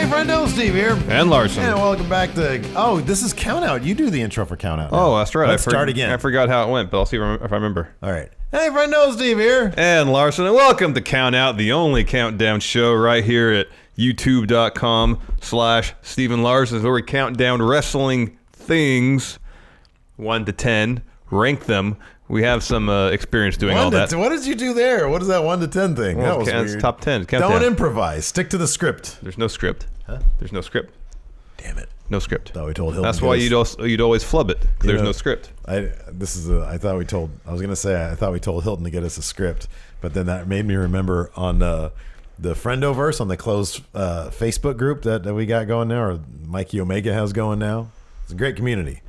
friendo, Steve here. And Larson. And welcome back to... Oh, this is Countout. You do the intro for Countout now. Oh, that's right. Let's start again. I forgot how it went, but I'll see if I remember. All right. Hey, friendo, Steve here. And Larson, and welcome to Countout, the only countdown show right here at youtube.com/Steven Larson, where we count down wrestling things 1 to 10, rank them. We have some experience doing all that. What did you do there? What is that 1 to 10 thing? Well, that was it's weird. top 10. Don't improvise. Stick to the script. There's no script. Huh? There's no script. Damn it. No script. Thought we told Hilton. That's why you'd always flub it. There's no script. I thought we told Hilton to get us a script, but then that made me remember on the Friendoverse, on the closed Facebook group that we got going now, or Mikey Omega has going now. It's a great community.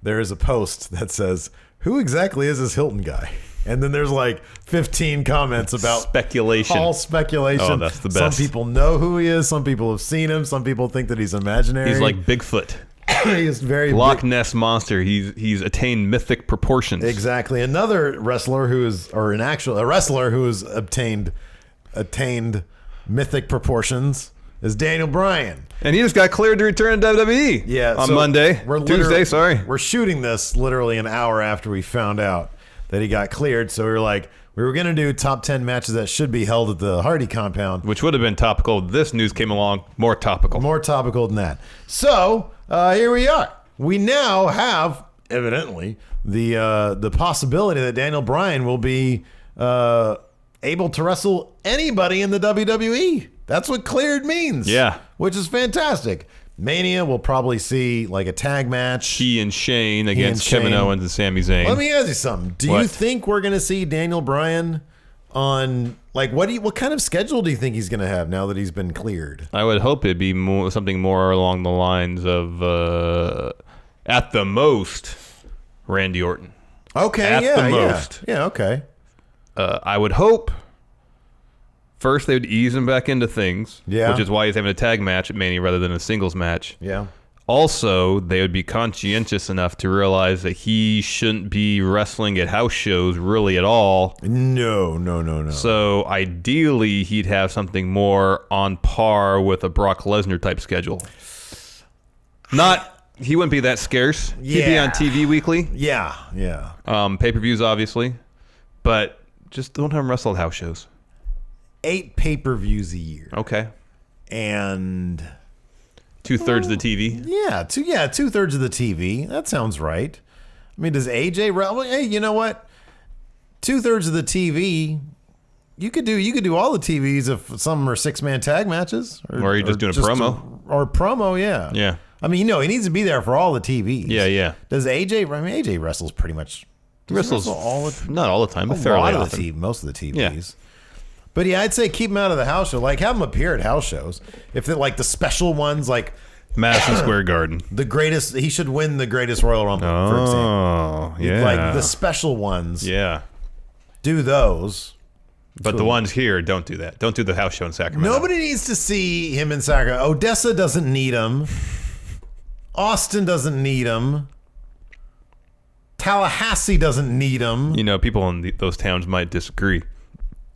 There is a post that says, "Who exactly is this Hilton guy?" And then there's like 15 comments about speculation. All speculation. Oh, that's the best. Some people know who he is. Some people have seen him. Some people think that he's imaginary. He's like Bigfoot. He is very Loch Ness monster. He's attained mythic proportions. Exactly. Another wrestler a wrestler who has attained mythic proportions is Daniel Bryan. And he just got cleared to return to WWE. Yeah, on Monday. Tuesday, sorry. We're shooting this literally an hour after we found out that he got cleared. So we were going to do top 10 matches that should be held at the Hardy compound. Which would have been topical. This news came along more topical. More topical than that. So here we are. We now have, evidently, the possibility that Daniel Bryan will be able to wrestle anybody in the WWE. That's what cleared means. Yeah. Which is fantastic. Mania, we'll probably see like a tag match. He and Shane against Kevin Owens and Sami Zayn. Let me ask you something. Do you think we're going to see Daniel Bryan on, like, what kind of schedule do you think he's going to have now that he's been cleared? I would hope it'd be something more along the lines of, at the most, Randy Orton. Okay, at the most. Yeah, okay. I would hope first they would ease him back into things, which is why he's having a tag match at Mania rather than a singles match. Yeah. Also, they would be conscientious enough to realize that he shouldn't be wrestling at house shows really at all. No. So ideally, he'd have something more on par with a Brock Lesnar type schedule. He wouldn't be that scarce. Yeah. He'd be on TV weekly. Yeah. Pay-per-views, obviously. But just don't have him wrestle at house shows. 8 pay-per-views a year. Okay. And 2/3 of the TV. Yeah, 2/3 of the TV. That sounds right. I mean, does AJ? Hey, you know what? 2/3 of the TV. You could do all the TVs if some are 6-man tag matches, or are you just doing a promo? Or promo, yeah. Yeah. I mean, he needs to be there for all the TVs. Yeah. Does AJ? I mean, AJ wrestles pretty much. Wrestles not all the time, but fairly often. Most of the TVs. Yeah. But yeah, I'd say keep him out of the house show. Like, have him appear at house shows. If they're like the special ones, like Madison Square Garden. The greatest, he should win the greatest Royal Rumble, for example. Oh, yeah. Like the special ones. Yeah. Do those. But the ones here, don't do that. Don't do the house show in Sacramento. Nobody needs to see him in Sacramento. Odessa doesn't need him. Austin doesn't need him. Tallahassee doesn't need him. You know, people in those towns might disagree.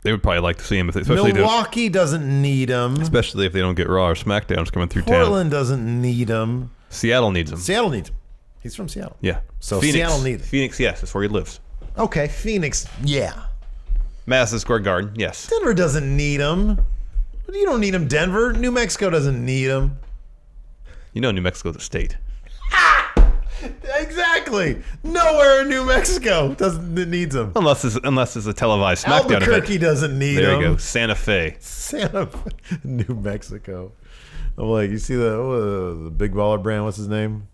They would probably like to see him, Milwaukee doesn't need him. Especially if they don't get Raw or SmackDowns coming through town. Portland doesn't need him. Seattle needs him. Seattle needs him. He's from Seattle. Yeah. So Phoenix. Seattle needs him. Phoenix, yes, that's where he lives. Okay, Phoenix, yeah. Madison Square Garden, yes. Denver doesn't need him. You don't need him, Denver. New Mexico doesn't need him. You know New Mexico's a state. Exactly. Nowhere in New Mexico needs him. Unless it's a televised SmackDown event. Albuquerque doesn't need him. There you go. Santa Fe. New Mexico. I'm like, you see the big baller brand? What's his name?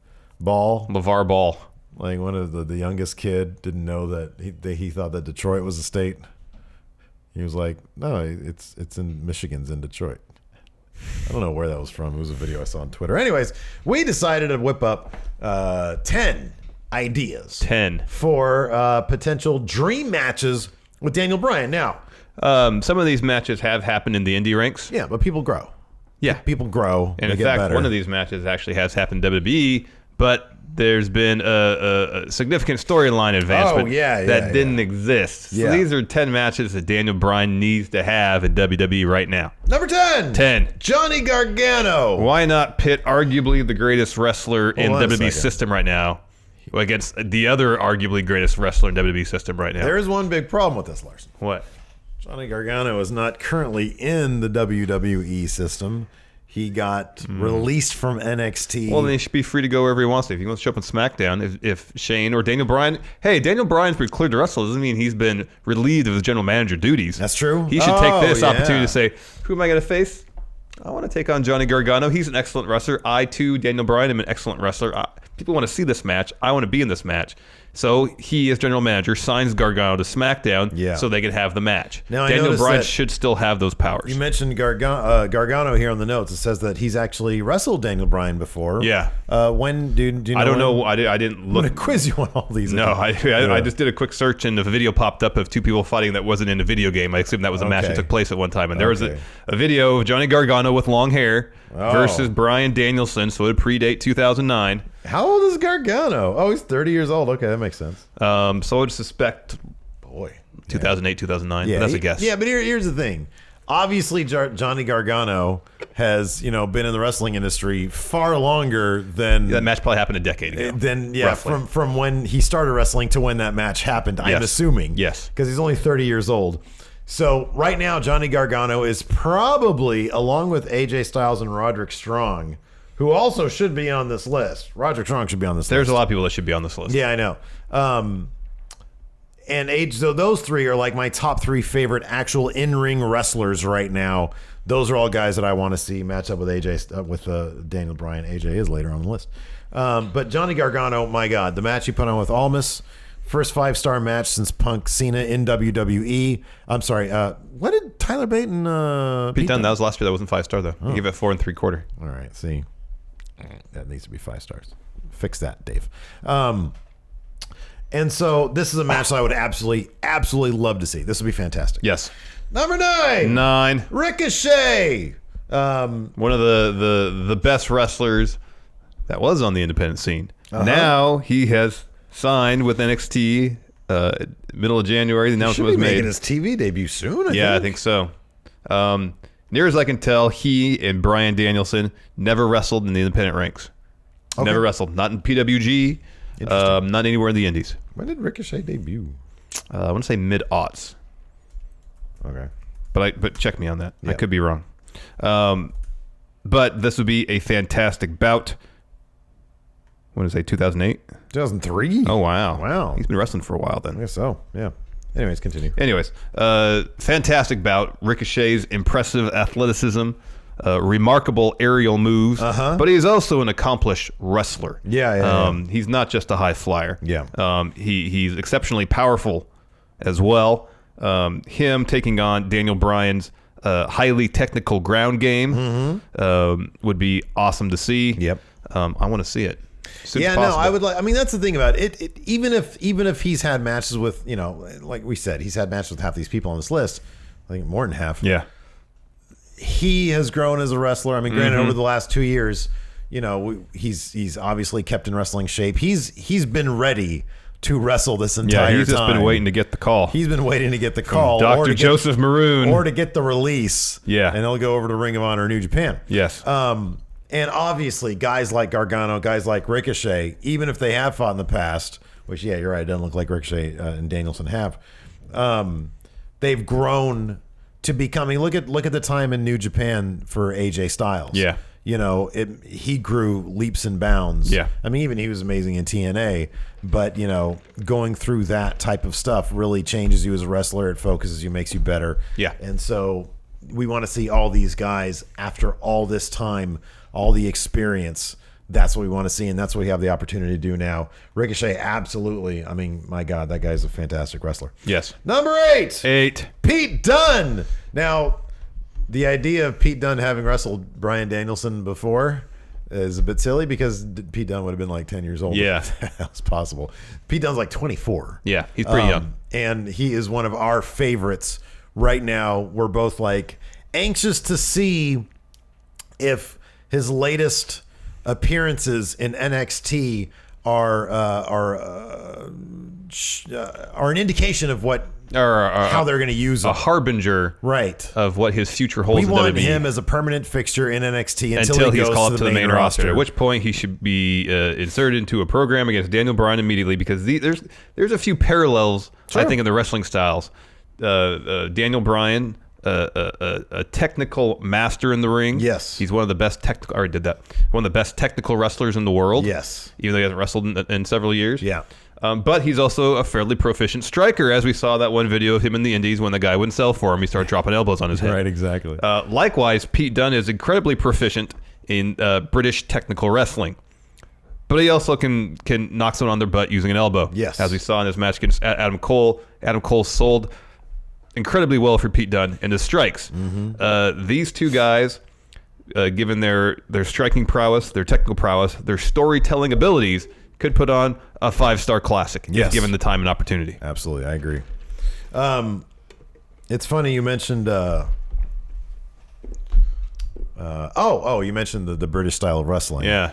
LeVar Ball. Like one of the youngest kid didn't know that he thought that Detroit was a state. He was like, no, it's in Michigan's in Detroit. I don't know where that was from. It was a video I saw on Twitter. Anyways, we decided to whip up 10 ideas. 10 for potential dream matches with Daniel Bryan. Now, some of these matches have happened in the indie ranks. Yeah, but people grow. Yeah, people grow. And in fact, one of these matches actually has happened in WWE, but there's been a significant storyline advancement that didn't exist. So these are 10 matches that Daniel Bryan needs to have in WWE right now. Number 10. Johnny Gargano. Why not pit arguably the greatest wrestler in WWE system right now against the other arguably greatest wrestler in WWE system right now? There is one big problem with this, Larson. What? Johnny Gargano is not currently in the WWE system. He got released from NXT. Well, then he should be free to go wherever he wants to. If he wants to show up on SmackDown, if Shane or Daniel Bryan... Hey, Daniel Bryan's been cleared to wrestle. Doesn't mean he's been relieved of his general manager duties. That's true. He should take this opportunity to say, who am I going to face? I want to take on Johnny Gargano. He's an excellent wrestler. I, too, Daniel Bryan, am an excellent wrestler. People want to see this match. I want to be in this match. So he, as general manager, signs Gargano to SmackDown so they can have the match. Now, Daniel Bryan should still have those powers. You mentioned Gargano here on the notes. It says that he's actually wrestled Daniel Bryan before. Yeah. When do you know? I don't know. I didn't look. I'm going to quiz you on all these. No, I just did a quick search, and if a video popped up of two people fighting that wasn't in a video game, I assumed that was a match that took place at one time. And there was a video of Johnny Gargano with long hair versus Bryan Danielson, so it would predate 2009. How old is Gargano? Oh, he's 30 years old. Okay, that makes sense. So I would suspect, 2008, 2009. Yeah, that's a guess. Yeah, but here's the thing. Obviously, Johnny Gargano has been in the wrestling industry far longer than that match probably happened a decade ago. From when he started wrestling to when that match happened. I'm assuming. Yes, because he's only 30 years old. So right now, Johnny Gargano is probably, along with AJ Styles and Roderick Strong, who also should be on this list. Roderick Strong should be on this list. There's a lot of people that should be on this list. Yeah, I know. So those three are like my top three favorite actual in-ring wrestlers right now. Those are all guys that I want to see match up with Daniel Bryan. AJ is later on the list. But Johnny Gargano, my God, the match he put on with Almas, first 5-star match since Punk Cena in WWE. I'm sorry, what did Tyler Bate and Pete Dunne? That was last year. That wasn't 5-star though. He gave it 4 3/4. All right, see. That needs to be 5 stars. Fix that, Dave. And so this is a match that I would absolutely love to see. This would be fantastic. Yes. Number 9. Ricochet. One of the best wrestlers that was on the independent scene. Now he has signed with NXT middle of January. The announcement was made. Making his TV debut soon, I think so. Near as I can tell, he and Bryan Danielson never wrestled in the independent ranks. Okay. Never wrestled. Not in PWG. Not anywhere in the Indies. When did Ricochet debut? I want to say mid-aughts. Okay. But check me on that. Yep. I could be wrong. But this would be a fantastic bout. What did I say, 2008? 2003? Oh, wow. Wow. He's been wrestling for a while then. I guess so, yeah. Anyways, continue. Fantastic bout. Ricochet's impressive athleticism, remarkable aerial moves, but he's also an accomplished wrestler. He's not just a high flyer. He's exceptionally powerful as well. Him taking on Daniel Bryan's highly technical ground game would be awesome to see. I want to see it. I would like. I mean, that's the thing about it. Even if he's had matches with, like we said, he's had matches with half these people on this list. I think more than half. Yeah. He has grown as a wrestler. I mean, granted, over the last 2 years, he's obviously kept in wrestling shape. He's been ready to wrestle this entire time. He's just been waiting to get the call. He's been waiting to get the call. Dr. Joseph Maroon. Or to get the release. Yeah. And he'll go over to Ring of Honor New Japan. Yes. And obviously, guys like Gargano, guys like Ricochet, even if they have fought in the past, which, you're right, it doesn't look like Ricochet and Danielson have, they've grown to becoming. Look at the time in New Japan for AJ Styles. Yeah. He grew leaps and bounds. Yeah. I mean, even he was amazing in TNA, but, going through that type of stuff really changes you as a wrestler. It focuses you, makes you better. Yeah. And so we want to see all these guys after all this time, all the experience. That's what we want to see, and that's what we have the opportunity to do now. Ricochet, absolutely. I mean, my God, that guy's a fantastic wrestler. Yes. Number 8. Pete Dunne. Now, the idea of Pete Dunne having wrestled Bryan Danielson before is a bit silly because Pete Dunne would have been like 10 years old. Yeah. That was possible. Pete Dunne's like 24. Yeah, he's pretty young. And he is one of our favorites right now. We're both like anxious to see if his latest appearances in NXT are an indication of what how they're going to use him. A harbinger, right, of what his future holds. We want WWE. him as a permanent fixture in NXT until he's goes called to the main roster. At which point he should be inserted into a program against Daniel Bryan immediately, because there's a few parallels, I think, in the wrestling styles. Daniel Bryan, a technical master in the ring. Yes, he's one of the best technical. I already did that. One of the best technical wrestlers in the world. Yes, even though he hasn't wrestled in several years. Yeah. But he's also a fairly proficient striker, as we saw that one video of him in the Indies when the guy wouldn't sell for him. He started dropping elbows on his head. Right, exactly. Likewise, Pete Dunne is incredibly proficient in British technical wrestling. But he also can knock someone on their butt using an elbow. Yes. As we saw in his match against Adam Cole. Adam Cole sold incredibly well for Pete Dunne in his strikes. Mm-hmm. These two guys, given their striking prowess, their technical prowess, their storytelling abilities, could put on a 5-star classic if given the time and opportunity. Absolutely, I agree. It's funny you mentioned. You mentioned the British style of wrestling. Yeah.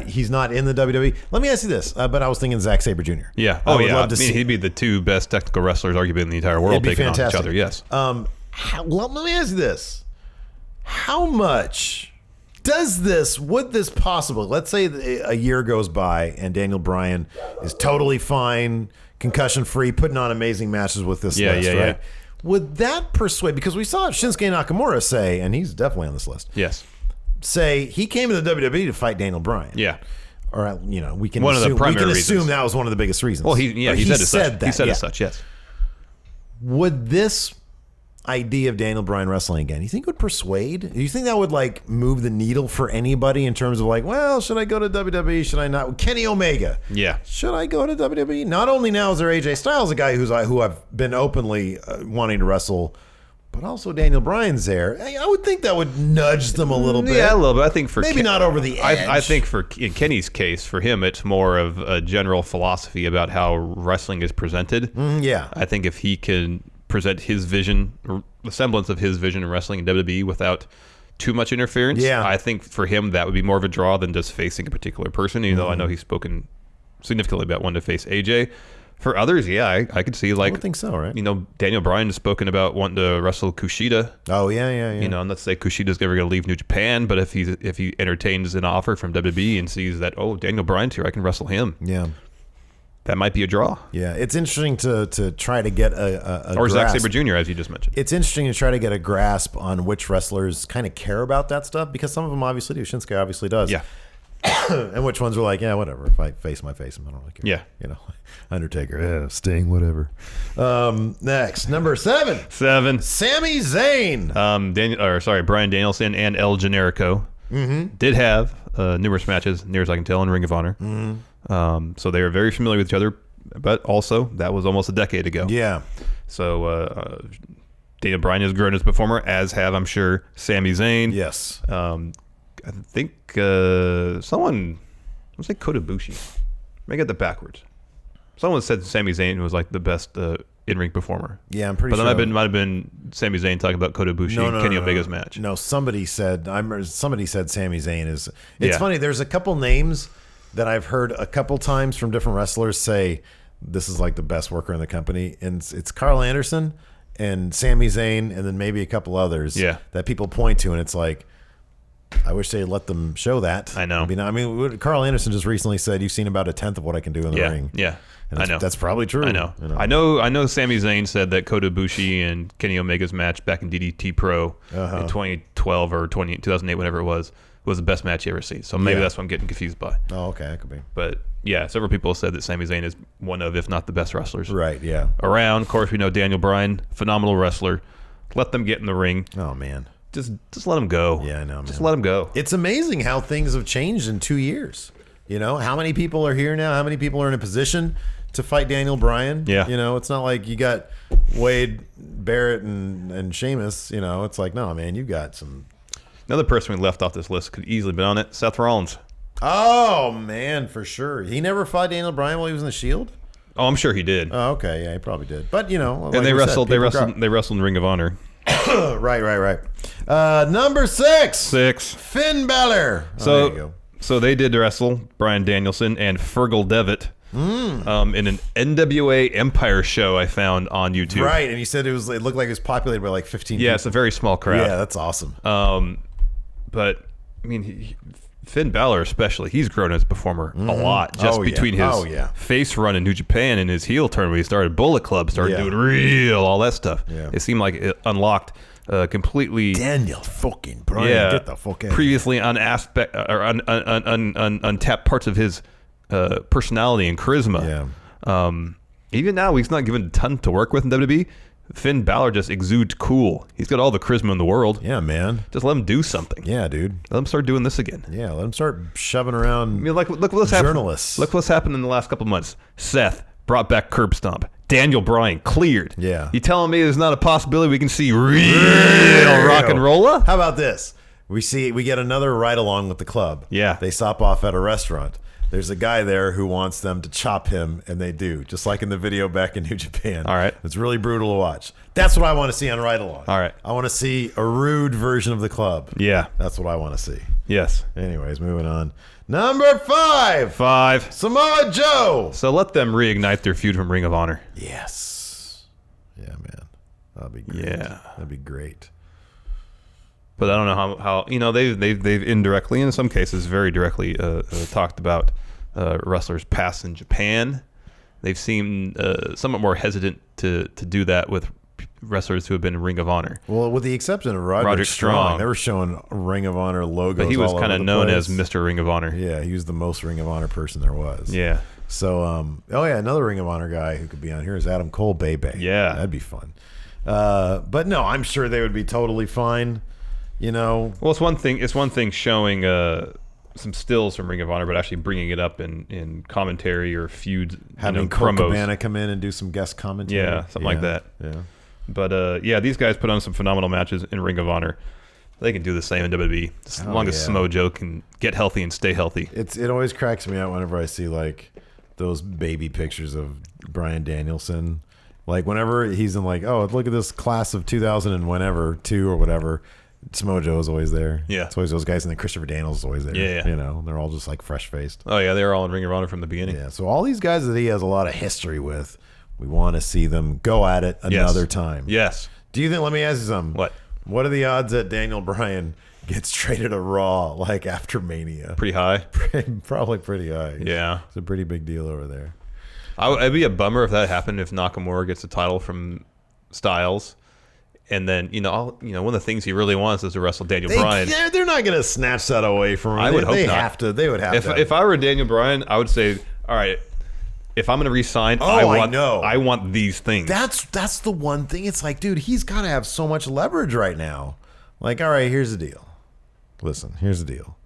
He's not in the WWE. Let me ask you this, but I was thinking Zack Sabre Jr. Yeah. I would love to see. He'd be the two best technical wrestlers, arguably, in the entire world, taking on each other. Yes. Let me ask you this: how much would this possible? Let's say a year goes by and Daniel Bryan is totally fine, concussion free, putting on amazing matches with this list, right? Yeah. Would that persuade? Because we saw Shinsuke Nakamura say, and he's definitely on this list. Yes. Say he came to the WWE to fight Daniel Bryan. Yeah. Or we can one assume, of the primary we can reasons. assume that was one of the biggest reasons. Well, he said that. He said as such. Yes. Would this idea of Daniel Bryan wrestling again, you think it would persuade? Do you think that would move the needle for anybody in terms of should I go to WWE? Should I not? Kenny Omega. Yeah. Should I go to WWE? Not only now is there AJ Styles, a guy who I've been openly wanting to wrestle, but also Daniel Bryan's there. I would think that would nudge them a little bit. Yeah, a little bit. I think for maybe not over the edge. I think in Kenny's case, for him, it's more of a general philosophy about how wrestling is presented. Yeah. I think if he can present his vision, the semblance of his vision in wrestling in WWE without too much interference, I think for him that would be more of a draw than just facing a particular person, even though I know he's spoken significantly about wanting to face AJ. For others, I could see I would think so, right? Daniel Bryan has spoken about wanting to wrestle Kushida. Oh, yeah. And let's say Kushida's never going to leave New Japan, but if he entertains an offer from WWE and sees that, Daniel Bryan's here, I can wrestle him. Yeah. That might be a draw. Yeah, it's interesting to try to get a or grasp. Zack Sabre Jr., as you just mentioned. It's interesting to try to get a grasp on which wrestlers kind of care about that stuff, because some of them obviously do. Shinsuke obviously does. Yeah. And which ones are whatever. If I face him, I don't really care. Yeah. Undertaker, Sting, whatever. Next, number 7. Sami Zayn. Bryan Danielson and El Generico did have numerous matches, near as I can tell, in Ring of Honor. So they are very familiar with each other, but also that was almost a decade ago. Yeah. So Daniel Bryan has grown as a performer, as have, I'm sure, Sami Zayn. Yes. I think someone, let's say Kota Ibushi. I get that backwards. Someone said Sami Zayn was the best in-ring performer. Yeah, I'm pretty sure. But that might have been Sami Zayn talking about Kota Ibushi and Kenny Omega's match. No, somebody said Sami Zayn is. It's funny. There's a couple names that I've heard a couple times from different wrestlers say this is the best worker in the company, and it's Carl Anderson and Sami Zayn, and then maybe a couple others that people point to, and it's I wish they had let them show that. I know. Carl Anderson just recently said, "You've seen about a tenth of what I can do in the ring." Yeah, and I know. That's probably true. I know. I know. Sami Zayn said that Kota Ibushi and Kenny Omega's match back in DDT Pro in 2012 or 2008, whatever it was the best match you ever seen. So maybe that's what I'm getting confused by. Oh, okay, that could be. But yeah, several people said that Sami Zayn is one of, if not the best wrestlers, around. Of course, we know Daniel Bryan, phenomenal wrestler. Let them get in the ring. Oh man. Just let him go. Yeah, I know, man. Just let him go. It's amazing how things have changed in 2 years. How many people are here now? How many people are in a position to fight Daniel Bryan? Yeah. It's not like you got Wade Barrett and Sheamus. It's no, man, you got some. Another person we left off this list could easily be on it, Seth Rollins. Oh, man, for sure. He never fought Daniel Bryan while he was in the Shield? Oh, I'm sure he did. Oh, okay. Yeah, he probably did. But, and they wrestled in Ring of Honor. Right. Number 6. Finn Balor. So So they did wrestle Bryan Danielson and Fergal Devitt in an NWA Empire show I found on YouTube. Right, and you said it looked like it was populated by like 15 people. Yeah, it's a very small crowd. Yeah, that's awesome. But, I mean, Finn Balor especially, he's grown as a performer a lot. Just between his face run in New Japan and his heel turn when he started Bullet Club, started doing all that stuff. Yeah. It seemed like it unlocked completely Daniel fucking Bryan, get the fuck out. Previously untapped parts of his personality and charisma. Yeah. Even now, he's not given a ton to work with in WWE. Finn Balor just exudes cool. He's got all the charisma in the world. Yeah, man. Just let him do something. Yeah, dude. Let him start doing this again. Yeah, let him start shoving around. I mean, look what's journalists. Look what's happened in the last couple months. Seth brought back Curb Stomp. Daniel Bryan cleared. Yeah. You telling me there's not a possibility we can see real rock and rolla? How about this? We get another ride along with the club. Yeah. They stop off at a restaurant. There's a guy there who wants them to chop him, and they do, just like in the video back in New Japan. All right. It's really brutal to watch. That's what I want to see on Ride Along. All right. I want to see a rude version of the club. Yeah. That's what I want to see. Yes. Anyways, moving on. Number 5. Samoa Joe. So let them reignite their feud from Ring of Honor. Yes. Yeah, man. That'd be great. Yeah. That'd be great. But I don't know how they've indirectly, in some cases, very directly talked about wrestlers past in Japan. They've seemed somewhat more hesitant to do that with wrestlers who have been in Ring of Honor. Well, with the exception of Roderick Strong, they were showing Ring of Honor logos. But he was kind of known as Mr. Ring of Honor. Yeah, he was the most Ring of Honor person there was. Yeah. So, another Ring of Honor guy who could be on here is Adam Cole Bebe. Yeah, that'd be fun. But no, I'm sure they would be totally fine. You know. Well, it's one thing showing some stills from Ring of Honor, but actually bringing it up in commentary or feud, having Colt Cabana come in and do some guest commentary. Yeah, something like that. Yeah. But these guys put on some phenomenal matches in Ring of Honor. They can do the same in WWE as long as Samoa Joe can get healthy and stay healthy. It always cracks me out whenever I see like those baby pictures of Bryan Danielson. Like whenever he's in like, oh, look at this class of 2000 and whenever 2 or whatever. Samoa Joe is always there. Yeah. It's always those guys, and then Christopher Daniels is always there. Yeah. You know, they're all just like fresh-faced. Oh, yeah, they were all in Ring of Honor from the beginning. Yeah, so all these guys that he has a lot of history with, we want to see them go at it another time. Yes. Do you think, let me ask you something. What are the odds that Daniel Bryan gets traded to Raw, like after Mania? Pretty high. Probably pretty high. Yeah. It's a pretty big deal over there. It'd be a bummer if that happened, if Nakamura gets the title from Styles. And then, one of the things he really wants is to wrestle Daniel Bryan. Yeah, they're not going to snatch that away from him. I would hope they not. They would have to. If I were Daniel Bryan, I would say, all right, if I'm going to re-sign, I want these things. That's the one thing. It's like, dude, he's got to have so much leverage right now. Like, all right, here's the deal. Listen, here's the deal.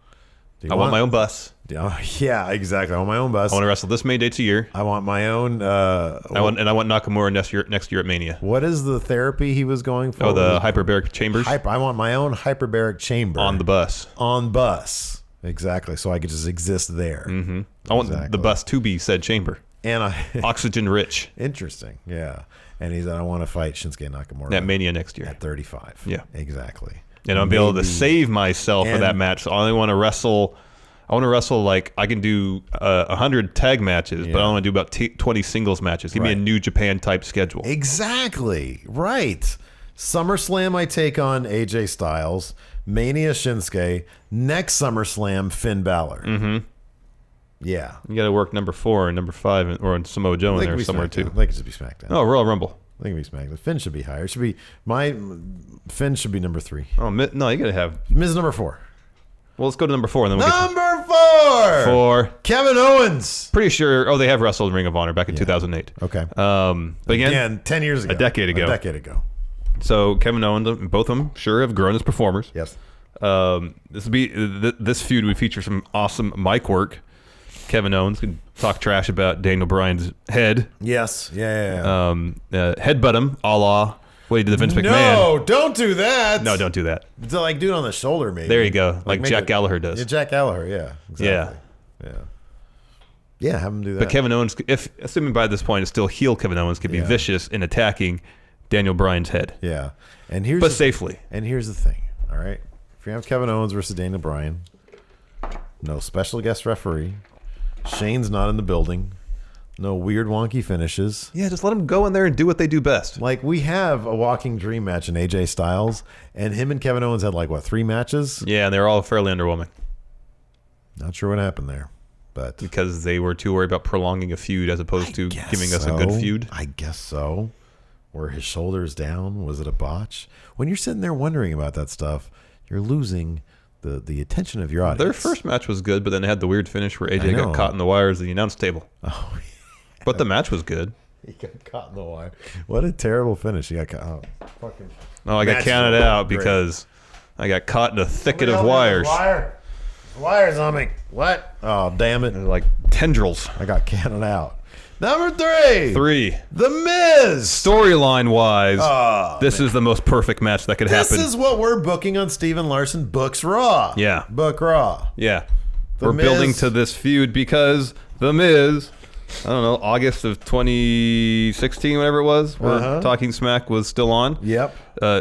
I want my own bus. Yeah, exactly. I want my own bus. I want to wrestle this many dates a year. I want my own. I want Nakamura next year at Mania. What is the therapy he was going for? Oh, the hyperbaric chambers. I want my own hyperbaric chamber on the bus. On bus, exactly. So I could just exist there. Mm-hmm. I want the bus to be said chamber. And oxygen rich. Interesting. Yeah. And I want to fight Shinsuke Nakamura at Mania next year at 35. Yeah, exactly. And I'll be able to save myself for that match. So I only want to wrestle. I want to wrestle like I can do 100 tag matches, but I want to do about 20 singles matches. Give me a New Japan type schedule. Exactly. Right. SummerSlam, I take on AJ Styles. Mania, Shinsuke. Next SummerSlam, Finn Balor. Mm-hmm. Yeah. You got to work number 4 and number 5 or Samoa Joe in there somewhere too. They could just be SmackDown. Oh, Royal Rumble. They can be SmackDown. Finn should be higher. It should be Finn should be number 3. Oh no, you got to have Miz number 4. Well, let's go to number 4 and then we'll number 4. Kevin Owens. Pretty sure. Oh, they have wrestled in Ring of Honor back in 2008. Okay. But again, 10 years ago. A decade ago. So Kevin Owens, both of them sure have grown as performers. Yes. This feud would feature some awesome mic work. Kevin Owens could talk trash about Daniel Bryan's head. Yes. Yeah. Headbutt him, a la what he did to Vince McMahon. No, don't do that. No, don't do that. It's like do it on the shoulder, maybe. There you go. Like Jack Gallagher does. Yeah, Jack Gallagher, yeah. Exactly. Yeah, have him do that. But Kevin Owens, assuming by this point it's still heel Kevin Owens, could be vicious in attacking Daniel Bryan's head. Yeah. But safely. And here's the thing, all right? If you have Kevin Owens versus Daniel Bryan, No special guest referee. Shane's not in the building. No weird wonky finishes. Yeah, just let them go in there and do what they do best. Like, we have a walking dream match in AJ Styles, and him and Kevin Owens had, like, what, 3 matches? Yeah, and they're all fairly underwhelming. Not sure what happened there, but... Because they were too worried about prolonging a feud as opposed to giving us a good feud? I guess so. Were his shoulders down? Was it a botch? When you're sitting there wondering about that stuff, you're losing the attention of your audience. Their first match was good, but then they had the weird finish where AJ got caught in the wires of the announce table. Oh, yeah. But the match was good. He got caught in the wire. What a terrible finish. He got caught. I got counted out because I got caught in a thicket of wires. Wires on me. What? Oh, damn it. They're like tendrils. I got counted out. Number 3. The Miz. Storyline-wise, this is the most perfect match that could happen. This is what we're booking on Steven Larson Books Raw. Yeah. Book Raw. Yeah. We're building to this feud because The Miz... I don't know, August of 2016, whatever it was, where Talking Smack was still on. Yep.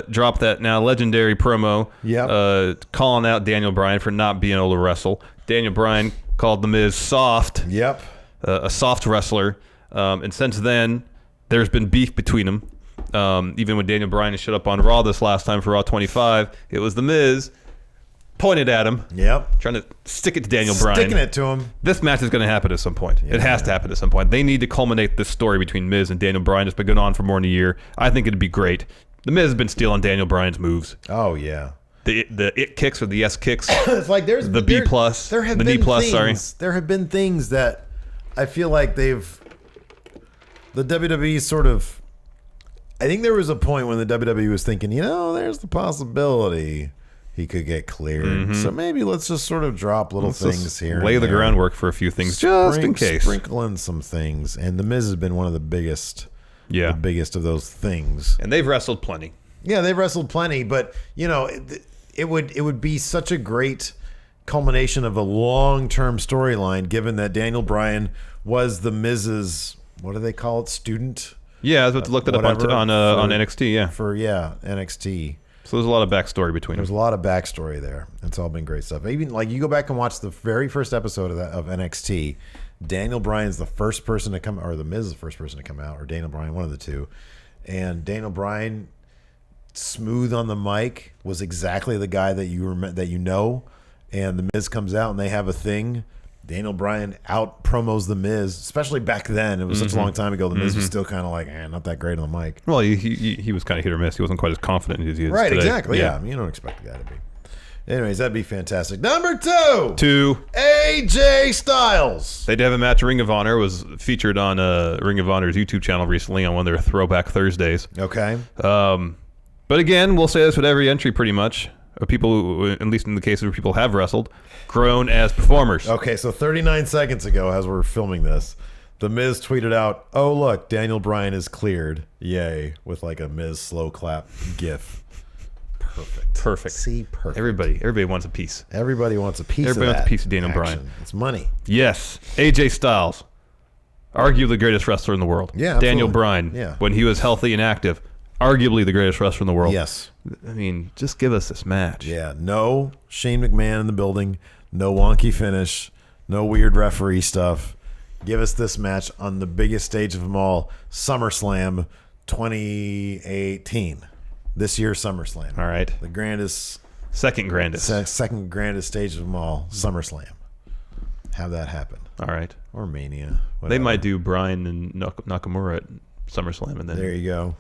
Dropped that now legendary promo. Yep. Calling out Daniel Bryan for not being able to wrestle. Daniel Bryan called The Miz soft. Yep. A soft wrestler. And since then, there's been beef between them. Even when Daniel Bryan showed up on Raw this last time for Raw 25, it was The Miz pointed at him. Yep. Trying to stick it to Daniel Bryan. Sticking it to him. This match is going to happen at some point. It has to happen at some point. They need to culminate this story between Miz and Daniel Bryan. It's been going on for more than a year. I think it'd be great. The Miz has been stealing Daniel Bryan's moves. Oh, yeah. The it kicks or the S kicks. It's like there's the B plus. There have the been D plus. Things, Sorry. There have been things that I feel like the WWE sort of. I think there was a point when the WWE was thinking, there's the possibility he could get cleared. So maybe let's just sort of drop little things here. Lay the groundwork for a few things just in case. Sprinkle in some things. And The Miz has been one of the biggest. Yeah. The biggest of those things. And they've wrestled plenty. Yeah, they've wrestled plenty, but it would be such a great culmination of a long-term storyline, given that Daniel Bryan was the Miz's, what do they call it, student? Yeah, I was about to look that up on NXT. Yeah, NXT. So there's a lot of backstory between them. There's a lot of backstory there. It's all been great stuff. Even like you go back and watch the very first episode of NXT, Daniel Bryan's the first person to come, or the Miz is the first person to come out, or Daniel Bryan, one of the two, and Daniel Bryan, smooth on the mic, was exactly the guy that you know, and the Miz comes out and they have a thing. Daniel Bryan out promos the Miz, especially back then. It was such a long time ago. The Miz was still kind of like, not that great on the mic. Well, he was kind of hit or miss. He wasn't quite as confident as he is right, today. Exactly. Yeah, you don't expect the guy to be. Anyways, that'd be fantastic. Number 2. AJ Styles. They did have a match. Ring of Honor was featured on Ring of Honor's YouTube channel recently on one of their Throwback Thursdays. Okay. But again, we'll say this with every entry pretty much. People who, at least in the cases where people have wrestled, grown as performers. Okay, so 39 seconds ago, as we're filming this, The Miz tweeted out, "Oh look, Daniel Bryan is cleared. Yay!" with like a Miz slow clap gif. Perfect. See, perfect. Everybody wants a piece. Everybody wants a piece. Everybody wants a piece of Daniel Bryan. It's money. Yes, AJ Styles, arguably the greatest wrestler in the world. Yeah, absolutely. Daniel Bryan, when he was healthy and active, arguably the greatest wrestler in the world. Yes. I mean, just give us this match. Yeah, no Shane McMahon in the building, no wonky finish, no weird referee stuff. Give us this match on the biggest stage of them all, SummerSlam 2018. This year's SummerSlam. All right. The grandest. Second grandest stage of them all, SummerSlam. Have that happen. All right. Or Mania. Whatever. They might do Bryan and Nakamura at SummerSlam, and then there you go.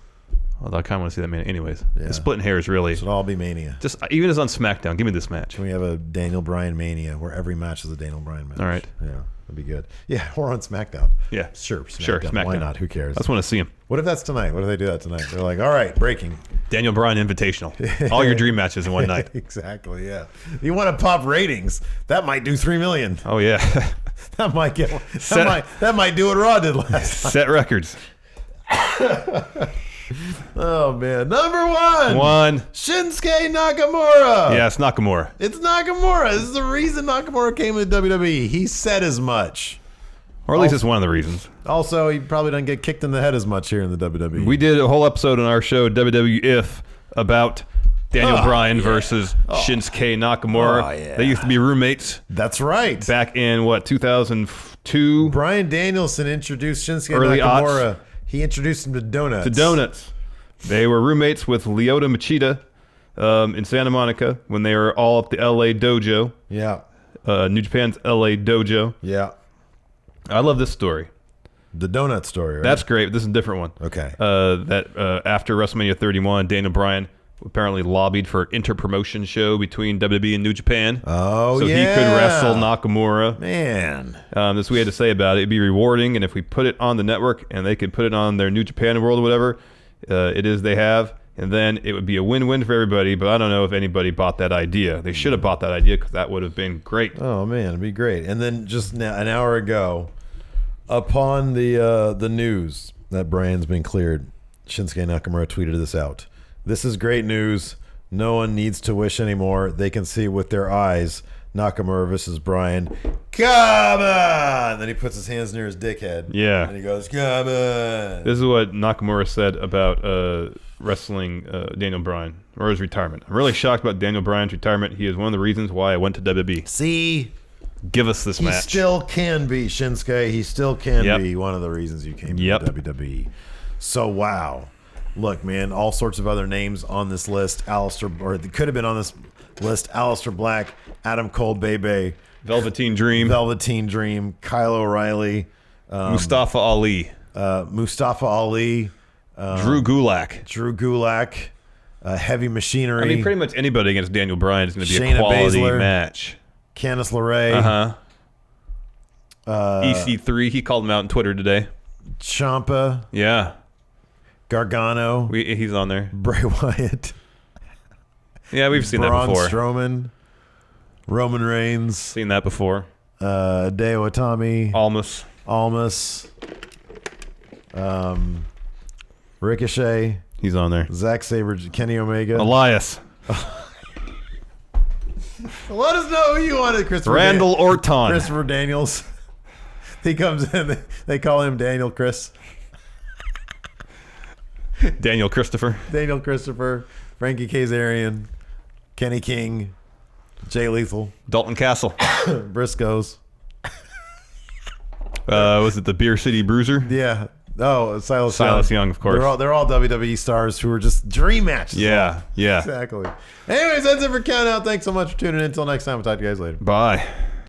Although I kind of want to see that Mania. Anyways, the splitting hairs really. It should all be Mania. Just even as on SmackDown, give me this match. Can we have a Daniel Bryan Mania where every match is a Daniel Bryan match? All right. Yeah, that'd be good. Yeah, or on SmackDown. Yeah. Sure, SmackDown. Why not? Who cares? I just want to see him. What if that's tonight? What if they do that tonight? They're like, all right, breaking. Daniel Bryan Invitational. All your dream matches in one night. Exactly, yeah. You want to pop ratings. That might do 3 million. Oh, yeah. That might do what Raw did last time. Set records. Oh, man. Number 1. Shinsuke Nakamura. Yeah, it's Nakamura. It's Nakamura. This is the reason Nakamura came to WWE. He said as much. Or at least it's one of the reasons. Also, he probably doesn't get kicked in the head as much here in the WWE. We did a whole episode on our show, WWF, about Daniel Bryan versus Shinsuke Nakamura. Oh, yeah. They used to be roommates. That's right. Back in, 2002? Bryan Danielson introduced Shinsuke Early Nakamura. aughts. He introduced him to donuts. They were roommates with Lyoto Machida in Santa Monica when they were all at the LA dojo. Yeah. New Japan's LA dojo. Yeah. I love this story. The donut story, right? That's great. This is a different one. Okay. After WrestleMania 31, Daniel Bryan apparently lobbied for an inter-promotion show between WWE and New Japan. Oh, so yeah. he could wrestle Nakamura. Man. This is what we had to say about it. It'd be rewarding, and if we put it on the network and they could put it on their New Japan World or whatever they have, and then it would be a win-win for everybody, but I don't know if anybody bought that idea. They should have bought that idea because that would have been great. Oh, man, it'd be great. And then just now, an hour ago, upon the news that Bryan's been cleared, Shinsuke Nakamura tweeted this out. This is great news. No one needs to wish anymore. They can see with their eyes. Nakamura versus Bryan. Come on! And then he puts his hands near his dickhead. Yeah. And he goes, come on! This is what Nakamura said about wrestling Daniel Bryan, or his retirement. I'm really shocked about Daniel Bryan's retirement. He is one of the reasons why I went to WWE. See? Give us this match. He still can be, Shinsuke. He still can be one of the reasons you came to WWE. So, wow. Look, man, all sorts of other names on this list. It could have been on this list. Aleister Black, Adam Cole, Bebe, Velveteen Dream, Kyle O'Reilly, Mustafa Ali, Drew Gulak, Heavy Machinery. I mean, pretty much anybody against Daniel Bryan is going to be Shayna a quality Baszler, match. Candice LeRae. EC3, he called him out on Twitter today. Ciampa. Yeah. Gargano. He's on there. Bray Wyatt. Yeah, we've seen Braun that before. Strowman. Roman Reigns. Seen that before. Hideo Itami. Almas. Ricochet. He's on there. Zack Sabre. Kenny Omega. Elias. Let us know who you wanted, Christopher. Randall Orton. Christopher Daniels. He comes in. They call him Daniel Chris. Daniel Christopher. Frankie Kazarian. Kenny King. Jay Lethal. Dalton Castle. Briscoes. Was it the Beer City Bruiser? Yeah. Oh, Silas Young, of course. They're all WWE stars who are just dream matches. Yeah. Exactly. Anyways, that's it for Countout. Thanks so much for tuning in. Until next time, we'll talk to you guys later. Bye.